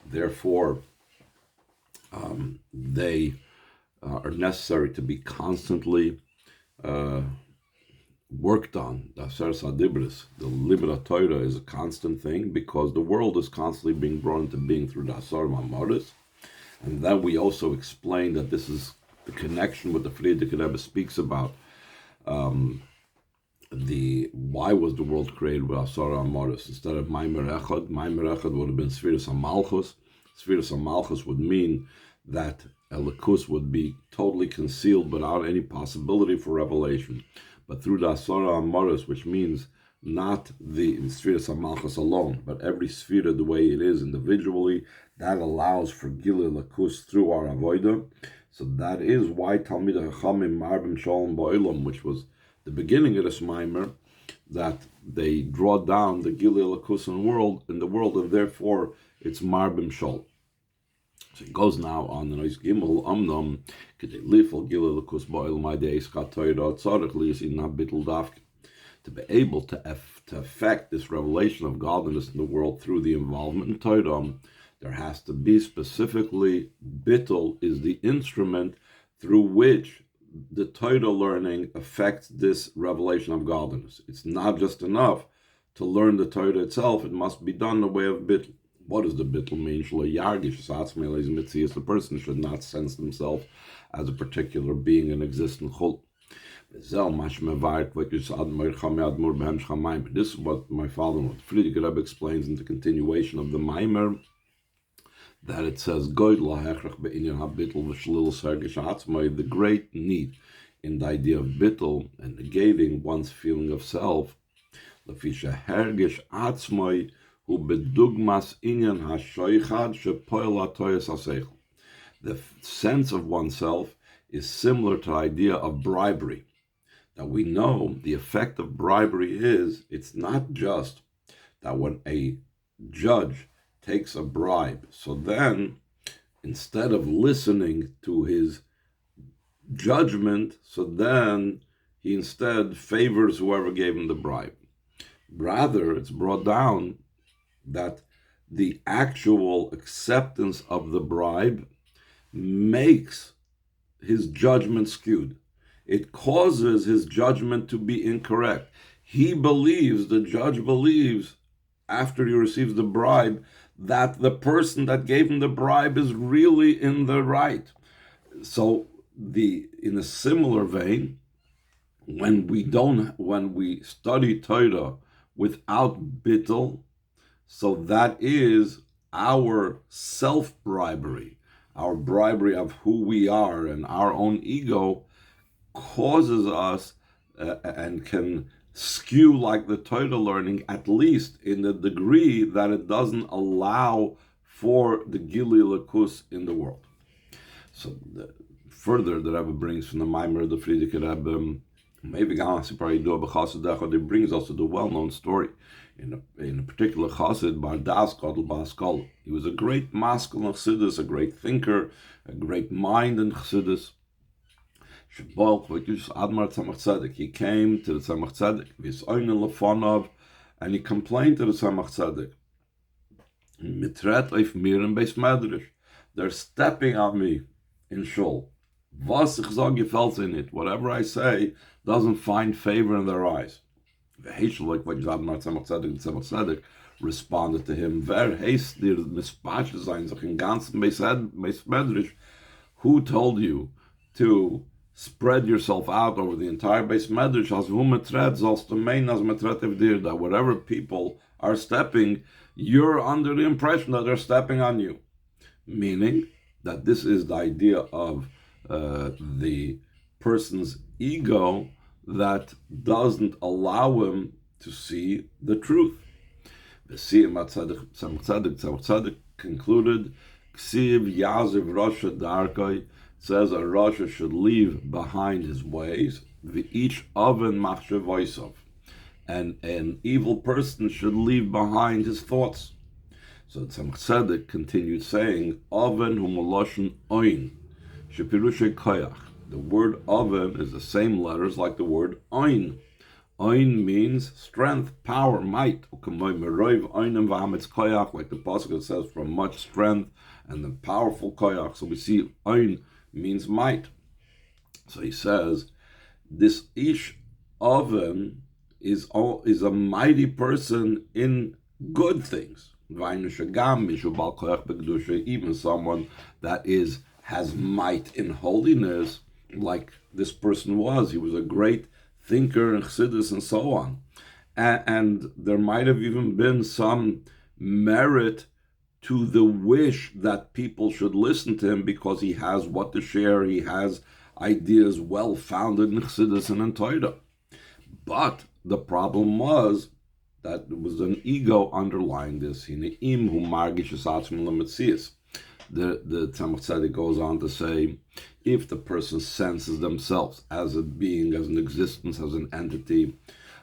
Therefore, they are necessary to be constantly uh, worked on. The Libra Torah is a constant thing because the world is constantly being brought into being through the Asar Mamoris. And then we also explain that this is the connection with the Friedrich Rebbe speaks about. The why was the world created with Asara Amoris instead of Maimer Echad? Maimer Echad would have been Spheres Amalchus. Spheres Amalchus would mean that Elikus would be totally concealed without any possibility for revelation. But through the Asara Amoris, which means not the Spheres Amalchus alone, but every sphere the way it is individually, that allows for Gilui Elikus through our Avodah. So that is why Talmid HaChamim Marbim Shalom Ba'olam, which was the beginning of this mimer, that they draw down the Gilui Elikus in the world, and therefore it's Marbim Shol. So it goes now on the Nois Gimel Amnam Kedei Lifel Gilui Elikus Ba'olam Adei Iskat Torah Tzarech Liyasin Nabitul Davke. To be able to affect this revelation of godliness in the world through the involvement in Torah, there has to be specifically Bittul is the instrument through which the Torah learning affects this revelation of godliness. It's not just enough to learn the Torah itself, it must be done in the way of bittul. What does the bittul mean? The person should not sense themselves as a particular being in existence. This is what my father, Friedrich Rebbe, explains in the continuation of the Maimer, that it says the great need in the idea of bittul and negating one's feeling of self. The sense of oneself is similar to the idea of bribery. Now we know the effect of bribery is it's not just that when a judge takes a bribe, so then instead of listening to his judgment, so then he instead favors whoever gave him the bribe. Rather, it's brought down that the actual acceptance of the bribe makes his judgment skewed. It causes his judgment to be incorrect. The judge believes, after he receives the bribe, that the person that gave him the bribe is really in the right. So in a similar vein, when we study Torah without bittul, so that is our self-bribery, our bribery of who we are and our own ego causes us and can skew like the Torah learning, at least in the degree that it doesn't allow for the Gilui Elikus in the world. So further, the Rebbe brings from the Maimer of the Friedrich Rebbe, maybe it brings also the well-known story in a particular chassid, Bardas Gadol Ba'askol. He was a great maskil in Chassidus, a great thinker, a great mind in Chassidus. He came to the Tzemach Tzedek, and he complained to the Tzemach Tzedek. They're stepping on me in shul. Whatever I say doesn't find favor in their eyes. Tzemach responded to him, who told you to spread yourself out over the entire base medrash, that whatever people are stepping, you're under the impression that they're stepping on you. Meaning that this is the idea of the person's ego that doesn't allow him to see the truth. The Tzemach concluded, Ksiv Yaziv Rasha Darkai, says a Rasha should leave behind his ways, each oven machshavosov, and an evil person should leave behind his thoughts. So Tzemach Tzedek continued saying, oven humoloshen oin, shepirushe koyach. The word oven is the same letters like the word oin. Ein means strength, power, might. Like the Pasuk says, from much strength and the powerful koyach. So we see ein means might. So he says, this ish oven is a mighty person in good things. Even someone that has might in holiness, like this person was. He was a great thinker and chassidus and so on. And there might have even been some merit to the wish that people should listen to him because he has what to share. He has ideas well-founded in chassidus and in Torah. But the problem was that there was an ego underlying this. The Tzemach Tzedek goes on to say, if the person senses themselves as a being, as an existence, as an entity,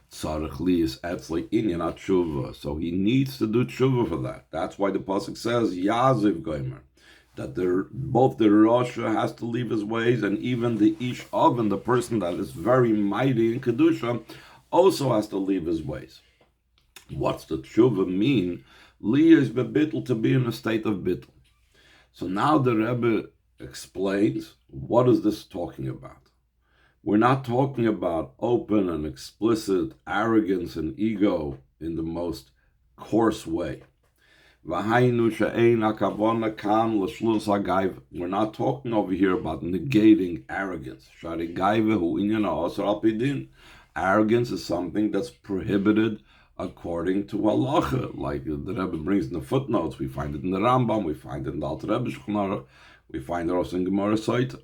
so he needs to do tshuva for that. That's why the pasuk says Yaziv Gomer, that both the Rasha has to leave his ways, and even the Ish Oven, the person that is very mighty in Kedusha, also has to leave his ways. What's the tshuva mean? Li is bebittel, to be in a state of bittel. So now the Rebbe explains, what is this talking about? We're not talking about open and explicit arrogance and ego in the most coarse way. We're not talking over here about negating arrogance. Arrogance is something that's prohibited according to halacha, like the Rebbe brings in the footnotes. We find it in the Rambam, we find it in the Alter Rebbe Shulchan Aruch, we find it also in Gemara Soita.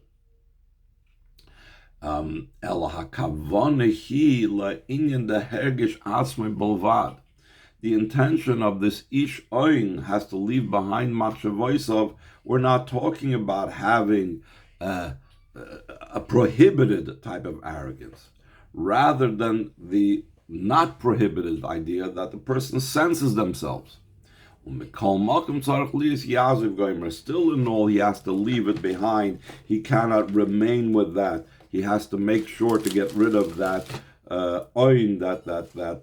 The intention of this ish oin has to leave behind machshavosav. We're not talking about having a prohibited type of arrogance, rather than the not prohibited idea that the person senses themselves. Still in all, he has to leave it behind. He cannot remain with that. He has to make sure to get rid of that oin, that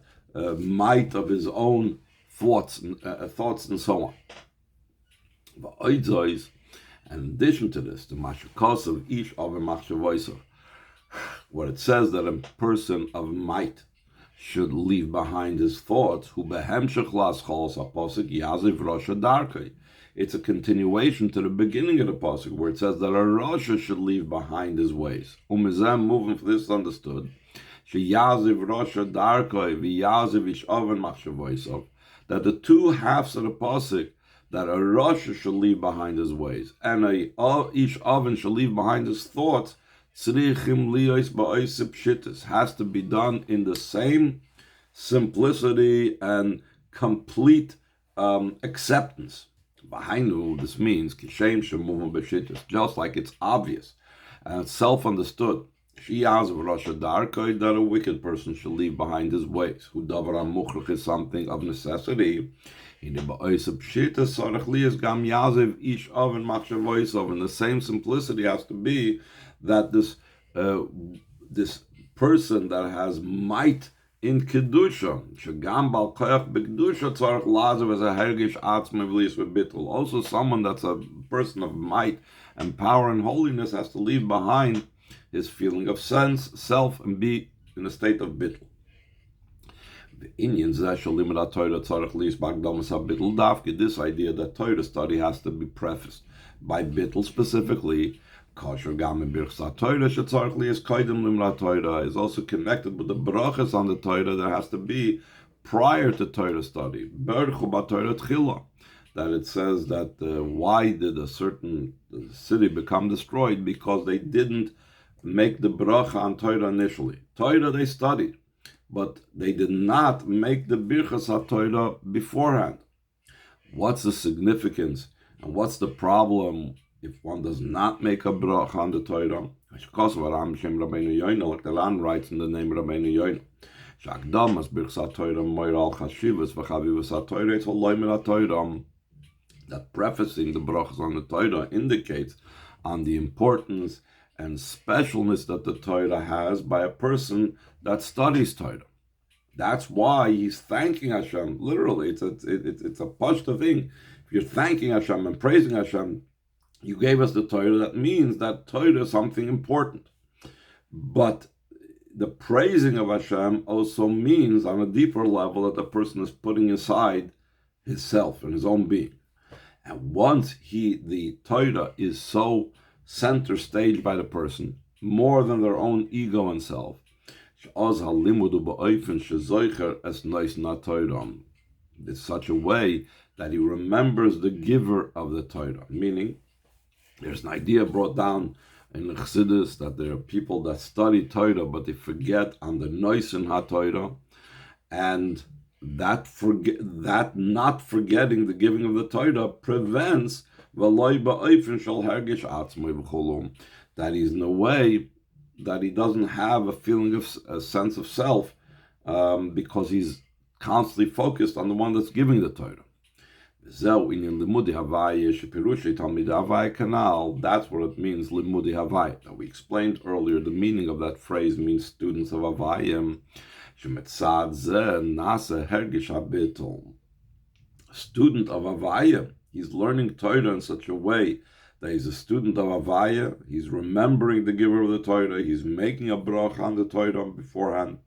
might of his own thoughts and so on. And in addition to this, the mashakos of each of a machshavoisa, what it says that a person of might should leave behind his thoughts. It's a continuation to the beginning of the pasuk where it says that a rasha should leave behind his ways. Moving for this understood, that the two halves of the pasuk, that a rasha should leave behind his ways and each oven should leave behind his thoughts, has to be done in the same simplicity and complete acceptance. This means just like it's obvious and it's self-understood. That a wicked person should leave behind his ways. Who is something of necessity. In the same simplicity has to be that this person that has might in kedusha, also someone that's a person of might and power and holiness has to leave behind his feeling of sense, self, and be in a state of bittul. This idea that Torah study has to be prefaced by bittul specifically, is also connected with the brachas on the Torah that has to be prior to Torah study. That it says that why did a certain city become destroyed? Because they didn't make the bracha on Torah initially. Torah they studied, but they did not make the birchas HaTorah beforehand. What's the significance and what's the problem if one does not make a bracha on the Torah? Like the Ran writes in the name of Rabbeinu Yoina, that prefacing the brachas on the Torah indicates on the importance and specialness that the Torah has by a person that studies Torah. That's why he's thanking Hashem. Literally, it's a pashta thing. If you're thanking Hashem and praising Hashem, you gave us the Torah. That means that Torah is something important. But the praising of Hashem also means, on a deeper level, that the person is putting aside his self and his own being. And once the Torah is so center stage by the person, more than their own ego and self, it's such a way that he remembers the giver of the Torah. Meaning, there's an idea brought down in the Chassidus that there are people that study Torah, but they forget on the Noisen HaTorah, and that not forgetting the giving of the Torah prevents that he's in a way that he doesn't have a feeling of a sense of self, because he's constantly focused on the one that's giving the Torah. That's what it means, Limudi Havai. Now, we explained earlier the meaning of that phrase means students of Havayim. A student of Havaya, he's learning Torah in such a way that he's a student of Havaya, he's remembering the giver of the Torah, he's making a bracha on the Torah beforehand.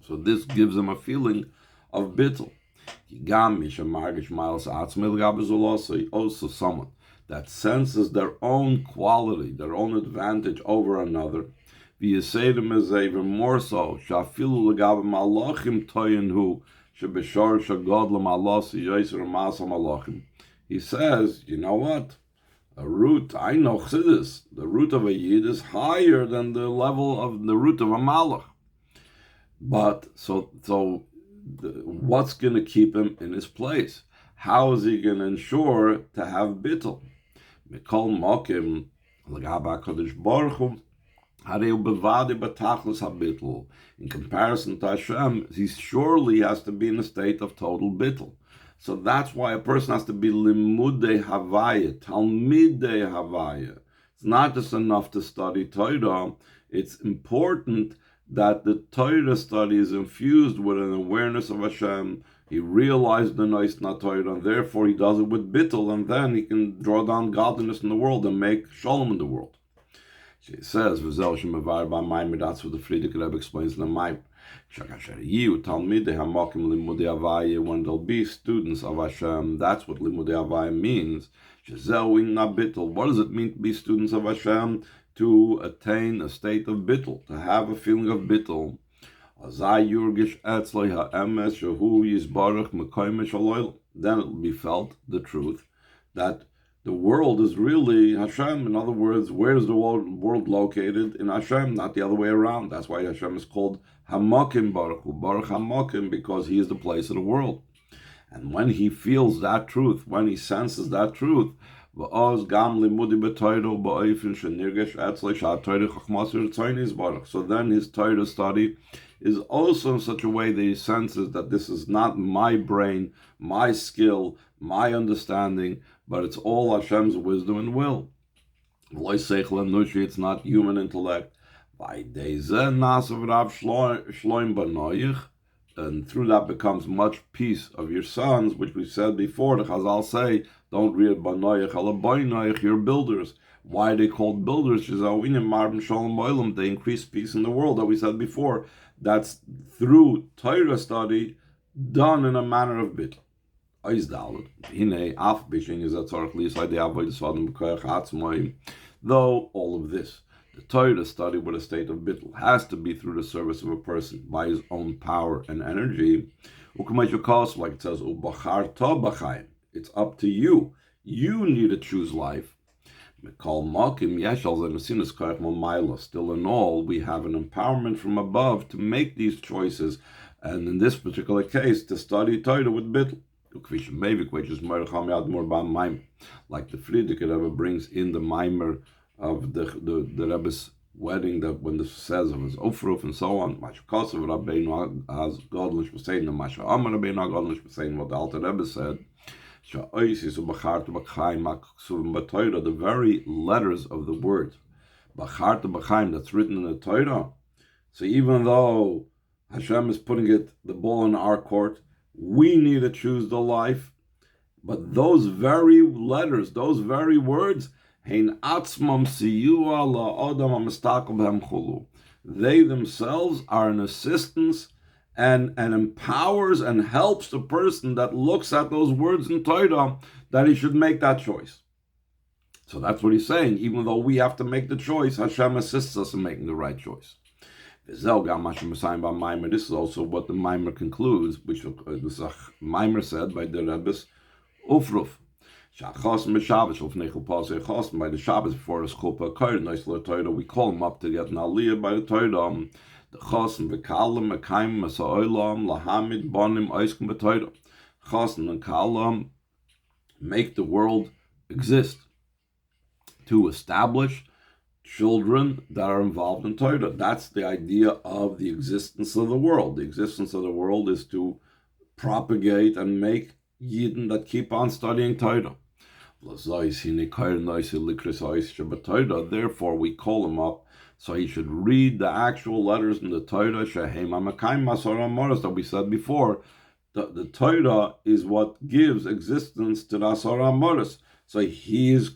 So this gives him a feeling of bittul. Also someone that senses their own quality, their own advantage over another. Even more so, he says, you know what? A root, I know Chassidus, the root of a Yid is higher than the level of the root of a Malach. But what's going to keep him in his place? How is he going to ensure to have bittul? Mikol mokim l'gaba HaKadosh Baruch Hu, harei bevadi b'tachlis habittul. In comparison to Hashem, he surely has to be in a state of total bittul. So that's why a person has to be limudei havaya, talmidei havaya. It's not just enough to study Torah. It's important that the Torah study is infused with an awareness of Hashem. He realized the nice not Torah, and therefore he does it with bittul, and then he can draw down godliness in the world and make shalom in the world. She says, that's what the Frierdiker Rebbe explains in the Maimer. When there'll be students of Hashem, that's what Limudei Havaya means. What does it mean to be students of Hashem? To attain a state of bittul, to have a feeling of bittul. Then it will be felt, the truth, that the world is really Hashem. In other words, where is the world located? In Hashem, not the other way around. That's why Hashem is called Hamakim Baruch Hu, Baruch Hamakim, because he is the place of the world. And when he feels that truth, when he senses that truth, so then his Torah study is also in such a way that he senses that this is not my brain, my skill, my understanding, but it's all Hashem's wisdom and will. It's not human intellect. And through that becomes much peace of your sons, which we said before. The Chazal say, don't read Banoich ala Banoich, you're builders. Why are they called builders? They increase peace in the world, that we said before. That's through Torah study done in a manner of bittul. Though all of this, the Torah study with a state of bittul has to be through the service of a person by his own power and energy. Like it says, it's up to you. You need to choose life. Still in all, we have an empowerment from above to make these choices, and in this particular case, to study Torah with bittul. Like the Frierdiker Rebbe brings in the Maimer of the Rebbe's wedding, that when this says of his ofruf and so on, what the Alter Rebbe said, the very letters of the word that's written in the Torah. So even though Hashem is putting the ball in our court. We need to choose the life. But those very letters, those very words, they themselves are an assistance and empowers and helps the person that looks at those words in Torah that he should make that choice. So that's what he's saying. Even though we have to make the choice, Hashem assists us in making the right choice. This is also what the Maimer concludes, which was a Maimer said by the Rebbe's Ufruf. By the Shabbos before the Chuppah, we call him up to get an aliyah by the Torah. The Chosn v'Kalam Mekayim Masa'olam Lahamid Bonim Oiskim b'Torah. Chosn and Kalam make the world exist to establish children that are involved in Torah. That's the idea of the existence of the world. The existence of the world is to propagate and make Yidden that keep on studying Torah. Therefore, we call him up so he should read the actual letters in the Torah that we said before. The Torah is what gives existence to the Asar HaMoros. So he is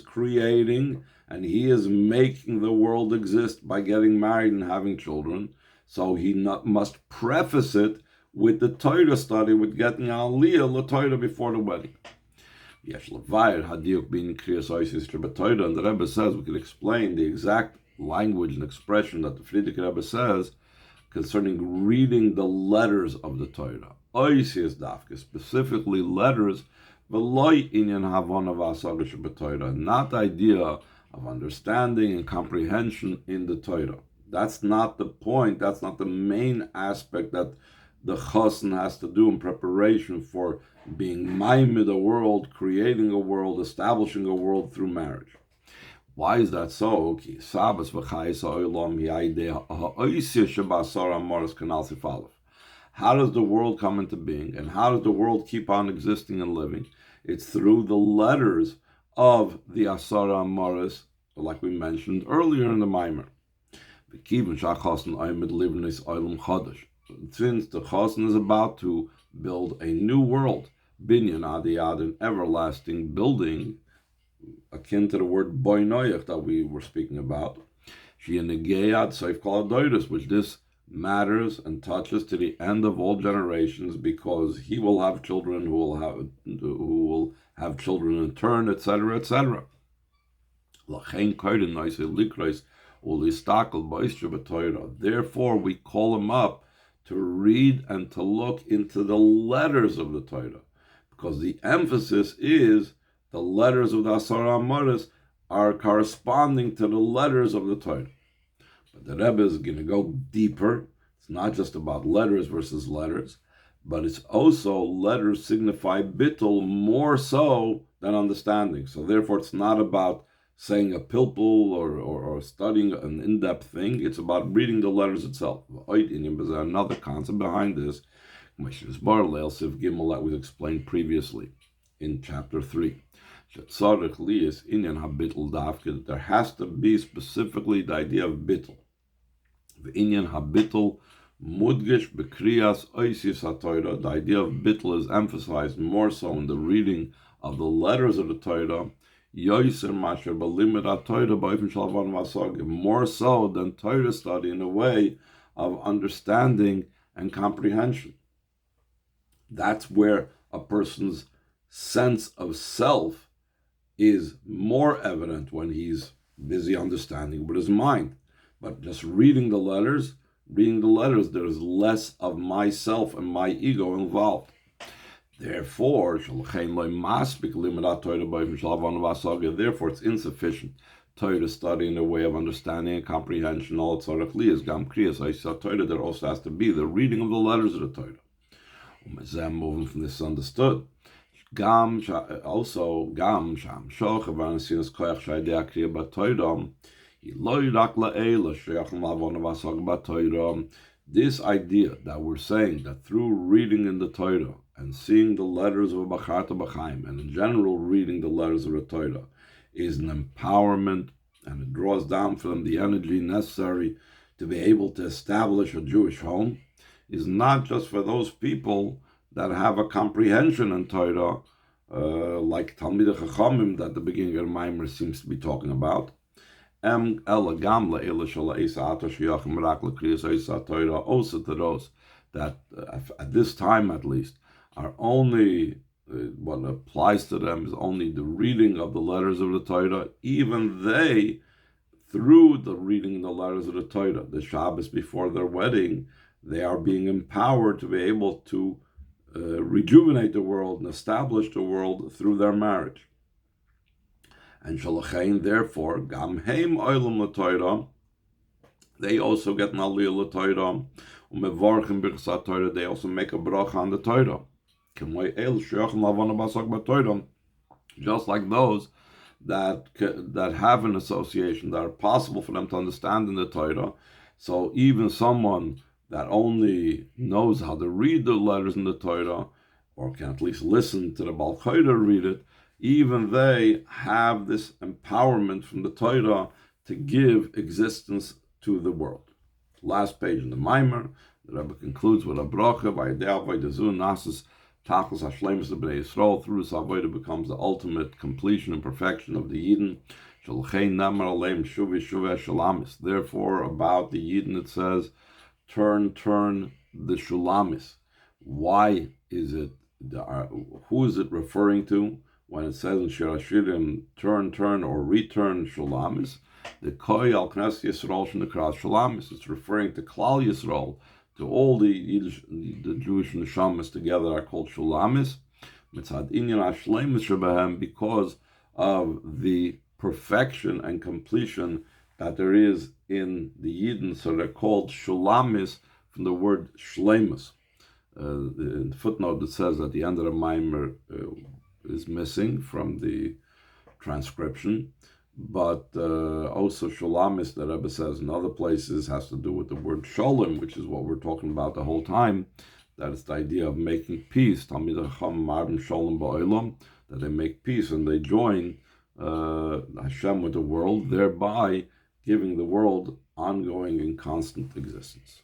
creating and he is making the world exist by getting married and having children. So he must preface it with the Torah study, with getting aliyah the Torah before the wedding. And the Rebbe says we can explain the exact language and expression that the Frierdiker Rebbe says concerning reading the letters of the Torah. Specifically letters, not the idea of understanding and comprehension in the Torah. That's not the point. That's not the main aspect that the chassan has to do in preparation for being maimed a world, creating a world, establishing a world through marriage. Why is that so? How does the world come into being, and how does the world keep on existing and living? It's through the letters of the Asar HaMoros, like we mentioned earlier in the Maimer. Since the chassan is about to build a new world, binyan adiyad, an everlasting building, akin to the word boinoyach that we were speaking about, which this matters and touches to the end of all generations, because he will have children who will have children in turn, etc., etc. Therefore, we call him up to read and to look into the letters of the Torah, because the emphasis is the letters of the Asar HaMoros are corresponding to the letters of the Torah. But the Rebbe is going to go deeper. It's not just about letters versus letters, but it's also letters signify bittul more so than understanding. So therefore, it's not about saying a pilpul or studying an in-depth thing. It's about reading the letters itself. There's another concept behind this, that was explained previously in chapter 3. There has to be specifically the idea of bittul. The idea of bittul is emphasized more so in the reading of the letters of the Torah, more so than Torah study in a way of understanding and comprehension. That's where a person's sense of self is more evident, when he's busy understanding with his mind. But just reading the letters, there's less of myself and my ego involved. Therefore, it's insufficient Torah study in the way of understanding and comprehension. There also has to be the reading of the letters of the Torah. Moving from this understood. This idea that we're saying that through reading in the Torah and seeing the letters of Bacharta B'chaim, and in general reading the letters of the Torah, is an empowerment, and it draws down from them the energy necessary to be able to establish a Jewish home is not just for those people that have a comprehension in Torah, like Talmidei Chachamim that the beginning of the Maimer seems to be talking about. Also to those that, at this time at least, are only, what applies to them is only the reading of the letters of the Torah. Even they, through the reading the letters of the Torah, the Shabbos before their wedding, they are being empowered to be able to rejuvenate the world and establish the world through their marriage. And Shalachain, therefore, Gam Heim Oilam LaTorah, they also get an Aliyah LaTorah, Umevarchim Birchsat Torah, they also make a bracha on the Torah. Just like those that have an association, that are possible for them to understand in the Torah. So even someone that only knows how to read the letters in the Torah, or can at least listen to the Baal Chodah read it, even they have this empowerment from the Torah to give existence to the world. Last page in the Maimer, the Rebbe concludes with a bracha, Vayidei Avodah Nasis Tachlis Hashlemus B'nei Yisrael. Through this avodah becomes the ultimate completion and perfection of the Yidden. Shalchein Namar Aleim Shuvi Shuveh Shalamis. Therefore, about the Yidden it says, turn the Shulamis. Why is it? Who is it referring to when it says in Shir Hashirim, turn or return Shulamis? The Koi Al Knesset Yisrael Shnekras Shulamis. It's referring to Klal Yisrael, to all the Jewish neshamas together are called Shulamis, because of the perfection and completion that there is in the Yidden. So they're called Shulamis from the word Shlemus. In the footnote it says at the end of the Maimer is missing from the transcription. But also Shulamis, the Rebbe says in other places, has to do with the word Sholem, which is what we're talking about the whole time. That is the idea of making peace. Talmidei Chachamim Marvim Sholem Ba'olam, that they make peace and they join Hashem with the world, thereby giving the world ongoing and constant existence.